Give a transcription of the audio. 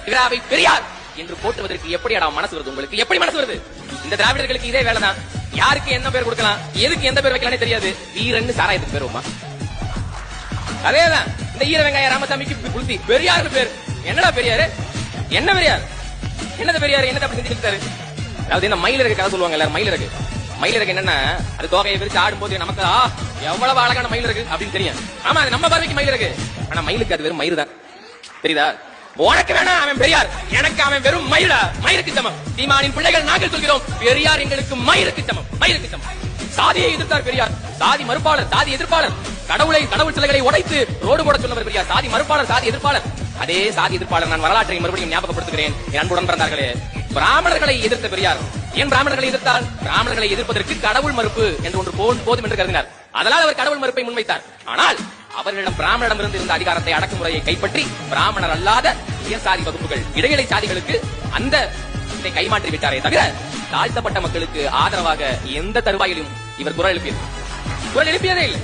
திராவை பெரியார் என்று போட்டுவதற்கு எப்படி மனசு வருது உங்களுக்கு? எப்படி மனசு வருது? இந்த திராவிடர்களுக்கு இதே வேலைதான். யாருக்கு என்ன பேர் கொடுக்கலாம், எதுக்கு எந்த பேர் வைக்கலானே தெரியாது. வீரன்னு சாராயத்துக்கு பேருமா? அதேதான் இந்த ஈர வெங்காய ராமசாமிக்கு புளுத்தி பெரியார் பேர். என்னடா பெரியாரு? என்ன பெரியார்? என்னது பெரியார்? என்னது அப்படி செஞ்சுக்கிட்டாரு? அதாவது இந்த மயிலிறகு கதை சொல்லுவாங்க எல்லாரும். மயிலிறகு என்னன்னா, அது தோகையை விரிச்சு ஆடும்போது நமக்கு எவ்வளவு அழகான மயிலிறகு அப்படின்னு தெரியும். ஆமா, அது நம்ம பார்வைக்கு மயிலிறகு. ஆனா மயிலுக்கு அது வெறும் மயிறு தான். தெரியுதா? உனக்கு வேணா அவன் பெரியார், எனக்கு அவன் வெறும் மயிலா. மயிருக்கு சமம். சீமானின் பிள்ளைகள் நாங்கள் சொல்கிறோம், பெரியார் எங்களுக்கு மயிருக்கு சமம். மயிருக்கு சமம். சாதியை எதிர்த்தார் பெரியார். சாதி மறுப்பாளர், சாதி எதிர்ப்பாளர். கடவுள் சிலைகளை உடைத்து ரோடு போட சொன்னவர் பெரியார். சாதி மறுப்பாளர், சாதி எதிர்ப்பாளர். அதே சாதி எதிர்ப்பாளர் நான் வரலாற்றை மறுபடியும் ஞாபகப்படுத்துகிறேன். என் அன்புடன் பிறந்தார்களே, பிராமணர்களை எதிர்த்த பெரியார் ஏன் பிராமணர்களை எதிர்த்தார்? பிராமணர்களை எதிர்ப்பதற்கு கடவுள் மறுப்பு என்று ஒன்று போதும் என்று கருதினார். அதனால் அவர் கடவுள் மறுப்பை முன்வைத்தார். ஆனால் அவர்களிடம் பிராமணரிடமிருந்து இருந்த அதிகாரத்தை, அடக்குமுறையை கைப்பற்றி பிராமணர் அல்லாத உயர் சாதி வகுப்புகள், இடைநிலை சாதிகளுக்கு அந்த கைமாற்றி விட்டாரே தவிர தாழ்த்தப்பட்ட மக்களுக்கு ஆதரவாக எந்த தருவாயிலும் இவர் குரல் எழுப்பியதே இல்லை.